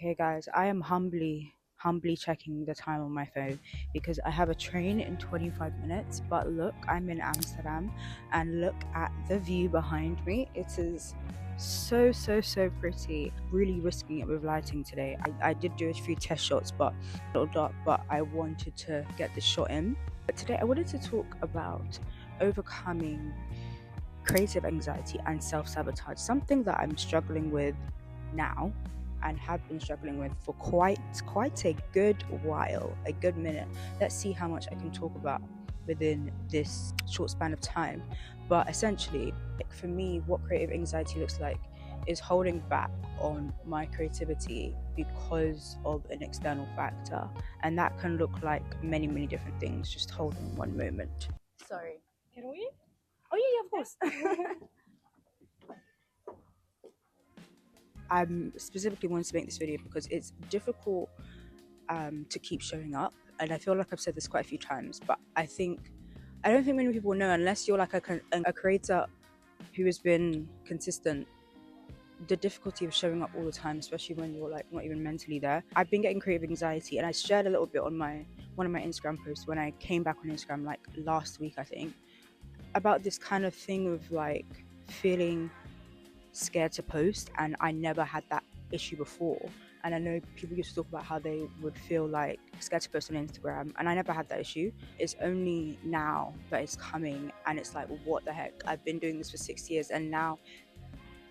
Okay, guys, I am humbly checking the time on my phone because I have a train in 25 minutes. But look, I'm in Amsterdam and look at the view behind me. It is so pretty. Really risking it with lighting today. I did do a few test shots, but a little dark, but I wanted to get the shot in. But today I wanted to talk about overcoming creative anxiety and self-sabotage, something that I'm struggling with now and have been struggling with for quite a good while, a good minute. Let's see how much I can talk about within this short span of time. But essentially, like, for me, what creative anxiety looks like is holding back on my creativity because of an external factor, and that can look like many different things. Just hold on one moment. Sorry. Can we? Oh yeah, of course. I'm specifically wanting to make this video because it's difficult to keep showing up, and I feel like I've said this quite a few times, but I don't think many people know, unless you're like a creator who has been consistent, the difficulty of showing up all the time, especially when you're like not even mentally there. I've been getting creative anxiety, and I shared a little bit on one of my Instagram posts when I came back on Instagram like last week, I think, about this kind of thing of like feeling scared to post, and I never had that issue before. And I know people used to talk about how they would feel like scared to post on Instagram, and I never had that issue. It's only now that it's coming, and it's like, what the heck? I've been doing this for 6 years, and now,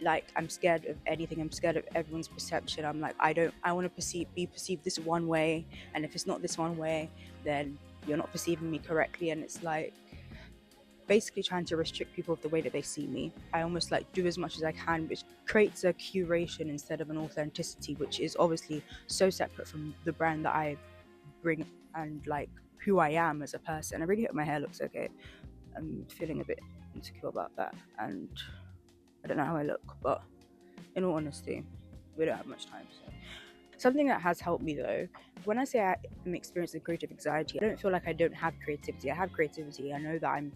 like, I'm scared of anything. I'm scared of everyone's perception. I'm like, I want to be perceived this one way, and if it's not this one way, then you're not perceiving me correctly. And it's like basically trying to restrict people of the way that they see me. I almost like do as much as I can, which creates a curation instead of an authenticity, which is obviously so separate from the brand that I bring and like who I am as a person. I really hope my hair looks okay. I'm feeling a bit insecure about that, and I don't know how I look, but in all honesty, we don't have much time. So something that has helped me though, when I say I am experiencing creative anxiety, I don't feel like I don't have creativity. I have creativity. I know that I'm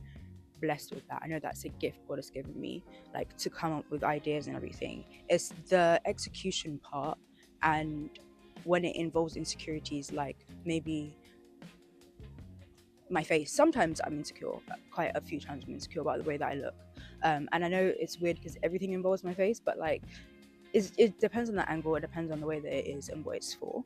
blessed with that. I know that's a gift God has given me, like, to come up with ideas and everything. It's the execution part, and when it involves insecurities, like maybe my face. Sometimes I'm insecure, quite a few times I'm insecure about the way that I look. And I know it's weird because everything involves my face, but like it depends on the angle, it depends on the way that it is and what it's for.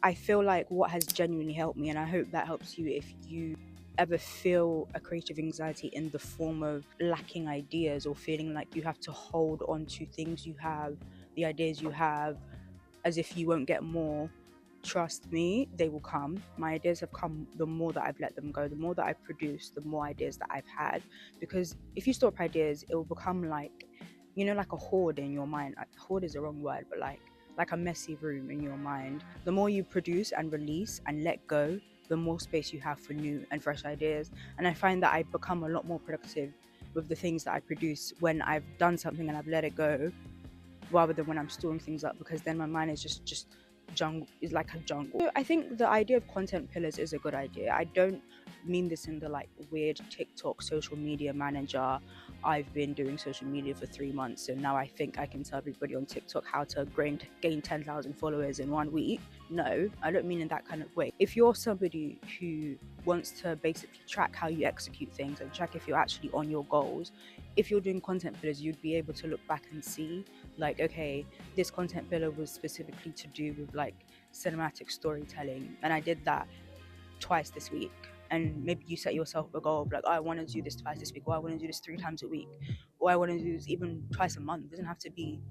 I feel like what has genuinely helped me, and I hope that helps you if you ever feel a creative anxiety in the form of lacking ideas or feeling like you have to hold on to things you have, the ideas you have, as if you won't get more. Trust me, they will come. My ideas have come the more that I've let them go, the more that I've produced, the more ideas that I've had. Because if you store up ideas, it will become like, you know, like a hoard in your mind. Hoard is the wrong word, but like a messy room in your mind. The more you produce and release and let go, the more space you have for new and fresh ideas. And I find that I become a lot more productive with the things that I produce when I've done something and I've let it go, rather than when I'm storing things up, because then my mind is just jungle, is like a jungle. So I think the idea of content pillars is a good idea. I don't mean this in the like weird TikTok social media manager, I've been doing social media for 3 months, so now I think I can tell everybody on TikTok how to gain 10,000 followers in 1 week. No, I don't mean in that kind of way. If you're somebody who wants to basically track how you execute things and track if you're actually on your goals, if you're doing content pillars, you'd be able to look back and see, like, okay, this content pillar was specifically to do with like cinematic storytelling, and I did that twice this week. And maybe you set yourself a goal of like, oh, I want to do this twice this week, or I want to do this 3 times a week, or I want to do this even twice a month. It doesn't have to be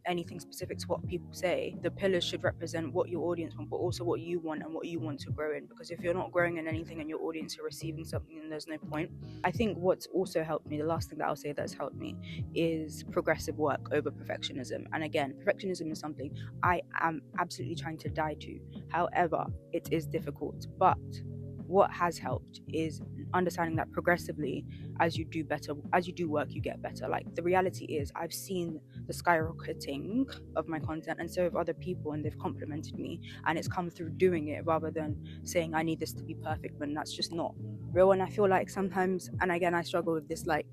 anything specific to what people say. The pillars should represent what your audience want, but also what you want and what you want to grow in. Because if you're not growing in anything and your audience are receiving something, then there's no point. I think what's also helped me, the last thing that I'll say that's helped me, is progressive work over perfectionism. And again, perfectionism is something I am absolutely trying to die to. However, it is difficult. But what has helped is understanding that progressively, as you do better, as you do work, you get better. Like, the reality is, I've seen the skyrocketing of my content, and so have other people, and they've complimented me, and it's come through doing it rather than saying I need this to be perfect, when that's just not real. And I feel like sometimes, and again, I struggle with this, like,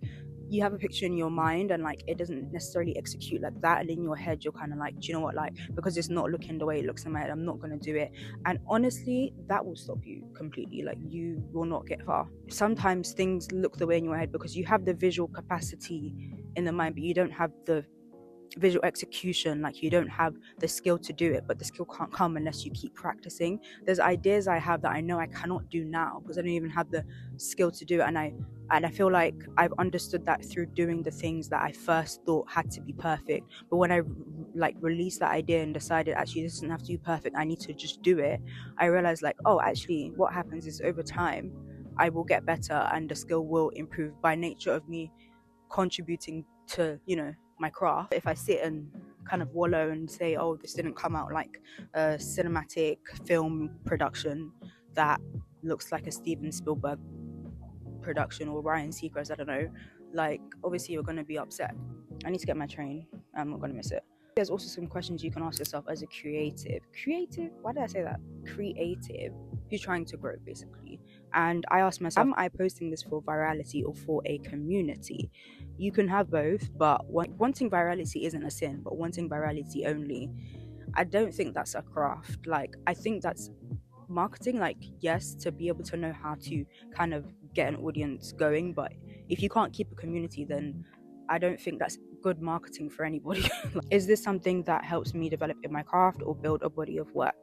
you have a picture in your mind and like it doesn't necessarily execute like that, and in your head you're kind of like, do you know what, like, because it's not looking the way it looks in my head, I'm not going to do it. And honestly, that will stop you completely. Like, you will not get far. Sometimes things look the way in your head because you have the visual capacity in the mind, but you don't have the visual execution. Like, you don't have the skill to do it, but the skill can't come unless you keep practicing. There's ideas I have that I know I cannot do now because I don't even have the skill to do it, and I feel like I've understood that through doing the things that I first thought had to be perfect. But when I like released that idea and decided, actually, this doesn't have to be perfect, I need to just do it, I realized, like, oh, actually what happens is over time I will get better and the skill will improve by nature of me contributing to, you know, my craft. If I sit and kind of wallow and say, oh, this didn't come out like a cinematic film production that looks like a Steven Spielberg production or Ryan Seacrest, I don't know, like, obviously you're going to be upset. I need to get my train, I'm not going to miss it. There's also some questions you can ask yourself as a creative, why did I say that, creative, who's trying to grow basically. And I asked myself, am I posting this for virality or for a community? You can have both, but wanting virality isn't a sin, but wanting virality only, I don't think that's a craft. Like, I think that's marketing, like, yes, to be able to know how to kind of get an audience going, but if you can't keep a community, then I don't think that's good marketing for anybody. Is this something that helps me develop in my craft or build a body of work?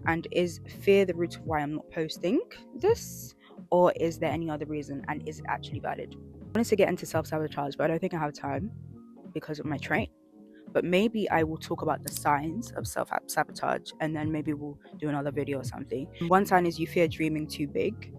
And is fear the root of why I'm not posting this, or is there any other reason, and is it actually valid? I wanted to get into self-sabotage, but I don't think I have time because of my train. But maybe I will talk about the signs of self-sabotage, and then maybe we'll do another video or something. One sign is you fear dreaming too big.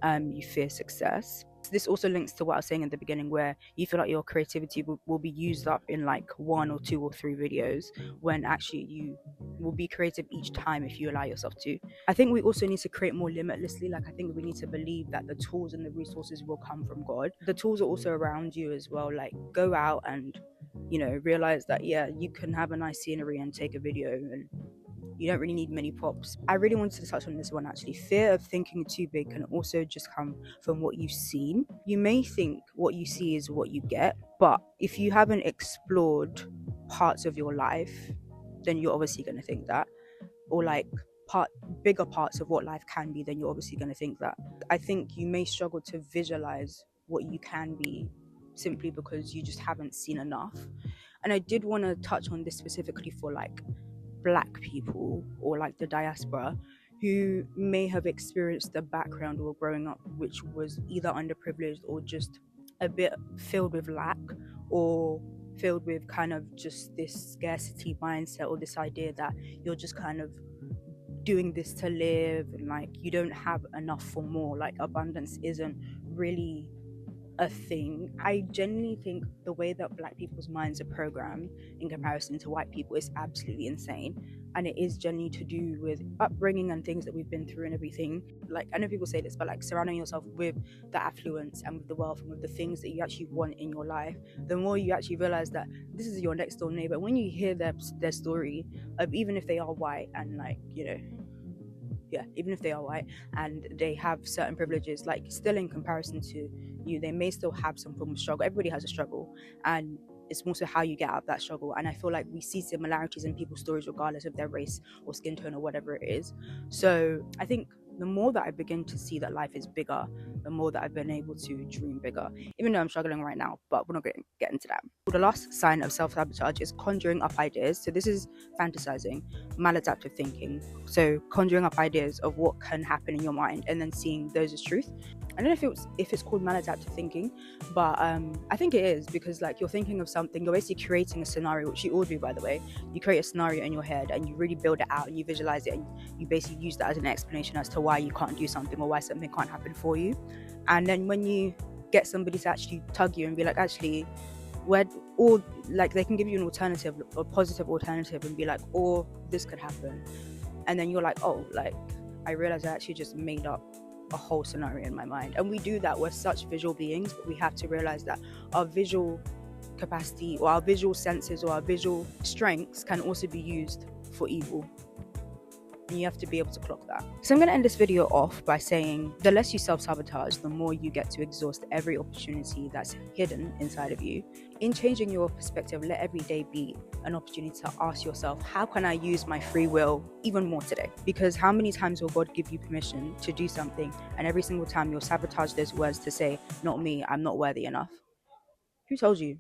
You fear success. This also links to what I was saying in the beginning, where you feel like your creativity will be used up in like 1 or 2 or 3 videos, when actually you will be creative each time if you allow yourself to. I think we also need to create more limitlessly. Like, I think we need to believe that the tools and the resources will come from God. The tools are also around you as well. Like, go out and, you know, realize that, yeah, you can have a nice scenery and take a video, and you don't really need many props. I really wanted to touch on this one actually. Fear of thinking too big can also just come from what you've seen. You may think what you see is what you get, but if you haven't explored parts of your life, then you're obviously going to think that. Or like bigger parts of what life can be, then you're obviously going to think that. I think you may struggle to visualize what you can be simply because you just haven't seen enough. And I did want to touch on this specifically for like Black people or like the diaspora who may have experienced a background or growing up which was either underprivileged or just a bit filled with lack, or filled with kind of just this scarcity mindset, or this idea that you're just kind of doing this to live, and like you don't have enough for more. Like, abundance isn't really a thing. I genuinely think the way that Black people's minds are programmed in comparison to white people is absolutely insane, and it is genuinely to do with upbringing and things that we've been through and everything. Like, I know people say this, but like, surrounding yourself with the affluence and with the wealth and with the things that you actually want in your life, the more you actually realize that this is your next door neighbor. When you hear their story of, even if they are white and like, you know, yeah, even if they are white and they have certain privileges, like, still in comparison to you, they may still have some form of struggle. Everybody has a struggle, and it's more so how you get out of that struggle. And I feel like we see similarities in people's stories regardless of their race or skin tone or whatever it is. So I think the more that I begin to see that life is bigger, the more that I've been able to dream bigger, even though I'm struggling right now, but we're not going to get into that. The last sign of self-sabotage is conjuring up ideas. So this is fantasizing, maladaptive thinking. So conjuring up ideas of what can happen in your mind and then seeing those as truth. I don't know if it's called maladaptive thinking, but I think it is, because like, you're thinking of something, you're basically creating a scenario, which you all do, by the way. You create a scenario in your head and you really build it out and you visualize it, and you basically use that as an explanation as to why you can't do something or why something can't happen for you. And then when you get somebody to actually tug you and be like, actually, or like, they can give you an alternative, a positive alternative, and be like, or this could happen, and then you're like, oh, like, I realized I actually just made up a whole scenario in my mind. And we do that. We're such visual beings, but we have to realize that our visual capacity or our visual senses or our visual strengths can also be used for evil. and you have to be able to clock that. So I'm going to end this video off by saying the less you self-sabotage, the more you get to exhaust every opportunity that's hidden inside of you. In changing your perspective, let every day be an opportunity to ask yourself, how can I use my free will even more today? Because how many times will God give you permission to do something, and every single time you'll sabotage those words to say, not me, I'm not worthy enough? Who told you?